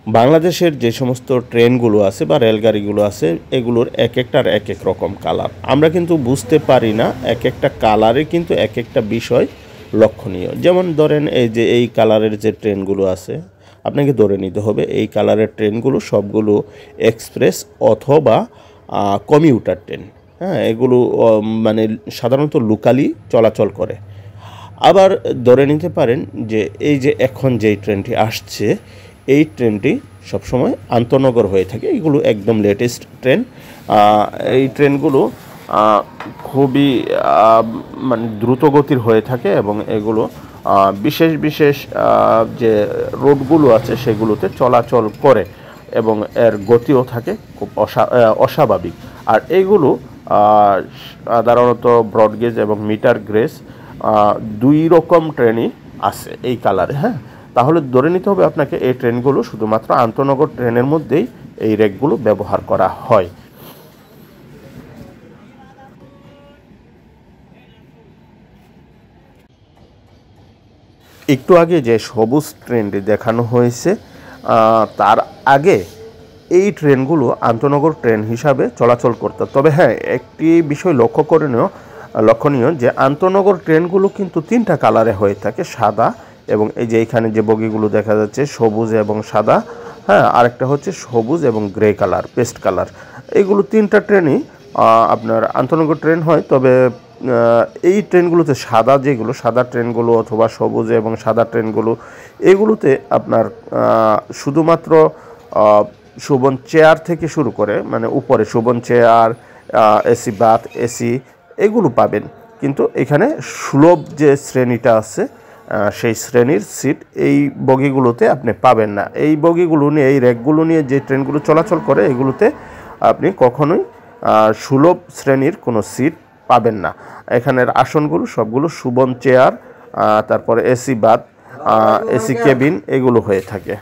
বাংলাদেশের যে সমস্ত ট্রেনগুলো আছে বা রেলগাড়িগুলো আছে এগুলোর এক একটার এক এক রকম কালার। আমরা কিন্তু বুঝতে পারি না, এক একটা কালারে কিন্তু এক একটা বিষয় লক্ষণীয়। যেমন ধরেন এই যে এই কালারের যে ট্রেনগুলো আছে, আপনাকে ধরে নিতে হবে এই কালারের ট্রেনগুলো সবগুলো এক্সপ্রেস অথবা কমিউটার ট্রেন। হ্যাঁ, এগুলো মানে সাধারণত লোকালি চলাচল করে। আবার ধরে নিতে পারেন যে এই যে এখন যেই ট্রেনটি আসছে এই ট্রেনটি সবসময় আন্তনগর হয়ে থাকে। এগুলো একদম লেটেস্ট ট্রেন। এই ট্রেনগুলো খুবই মানে দ্রুতগতির হয়ে থাকে এবং এগুলো বিশেষ বিশেষ যে রোডগুলো আছে সেগুলোতে চলাচল করে এবং এর গতিও থাকে খুব অস্বাভাবিক। আর এইগুলো সাধারণত ব্রডগেজ এবং মিটার গ্রেস দুই রকম ট্রেনই আছে এই কালারে। হ্যাঁ, তাহলে ধরে নিতে হবে আপনাকে এই ট্রেনগুলো শুধুমাত্র আন্তনগর ট্রেনের মধ্যেই এই রেকগুলো ব্যবহার করা হয়। একটু আগে যে সবুজ ট্রেনটি দেখানো হয়েছে তার আগে এই ট্রেনগুলো আন্তনগর ট্রেন হিসাবে চলাচল করত। তবে হ্যাঁ, একটি বিষয় লক্ষণীয় যে আন্তনগর ট্রেনগুলো কিন্তু তিনটা কালারে হয়ে থাকে, সাদা এবং এই যে এখানে যে বগিগুলো দেখা যাচ্ছে সবুজ এবং সাদা। হ্যাঁ, আরেকটা হচ্ছে সবুজ এবং গ্রে কালার, পেস্ট কালার। এইগুলো তিনটা ট্রেনই আপনার আন্তনগর ট্রেন হয়। তবে এই ট্রেনগুলোতে সাদা ট্রেনগুলো অথবা সবুজ এবং সাদা ট্রেনগুলো এগুলোতে আপনার শুধুমাত্র শোভন চেয়ার থেকে শুরু করে মানে উপরে শোভন চেয়ার, এসি বাথ, এসি এগুলো পাবেন। কিন্তু এখানে সুলভ যে শ্রেণীটা আছে সেই শ্রেণীর সিট এই বগিগুলোতে আপনি পাবেন না। এই বগিগুলো নিয়ে, এই র্যাকগুলো নিয়ে যে ট্রেনগুলো চলাচল করে এগুলোতে আপনি কখনোই সুলভ শ্রেণীর কোনো সিট পাবেন না। এখানের আসনগুলো সবগুলো শোভন চেয়ার, তারপরে এসি বাথ, এসি কেবিন এগুলো হয়ে থাকে।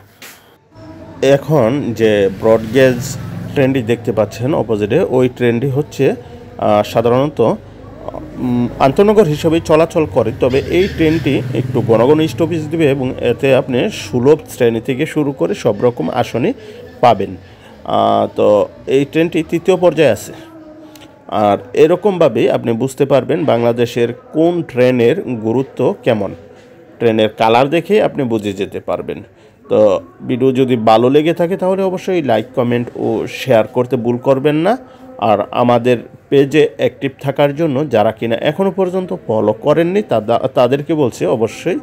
এখন যে ব্রডগেজ ট্রেনটি দেখতে পাচ্ছেন অপোজিটে, ওই ট্রেনটি হচ্ছে সাধারণত আন্তনগর হিসেবে চলাচল করে। তবে এই ট্রেনটি একটু ঘন ঘন স্টপেজ দেবে এবং এতে আপনি সুলভ শ্রেণী থেকে শুরু করে সব রকম আসনই পাবেন। তো এই ট্রেনটি তৃতীয় পর্যায়ে আছে। আর এরকমভাবেই আপনি বুঝতে পারবেন বাংলাদেশের কোন ট্রেনের গুরুত্ব কেমন। ট্রেনের কালার দেখে আপনি বুঝে যেতে পারবেন। তো ভিডিও যদি ভালো লেগে থাকে তাহলে অবশ্যই লাইক, কমেন্ট ও শেয়ার করতে ভুল করবেন না। আর আমাদের পেজে অ্যাক্টিভ থাকার জন্য যারা কিনা এখনও পর্যন্ত ফলো করেননি তাদেরকে বলছি অবশ্যই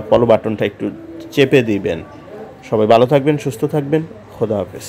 ফলো বাটনটা একটু চেপে দিবেন। সবাই ভালো থাকবেন, সুস্থ থাকবেন। খোদা হাফেজ।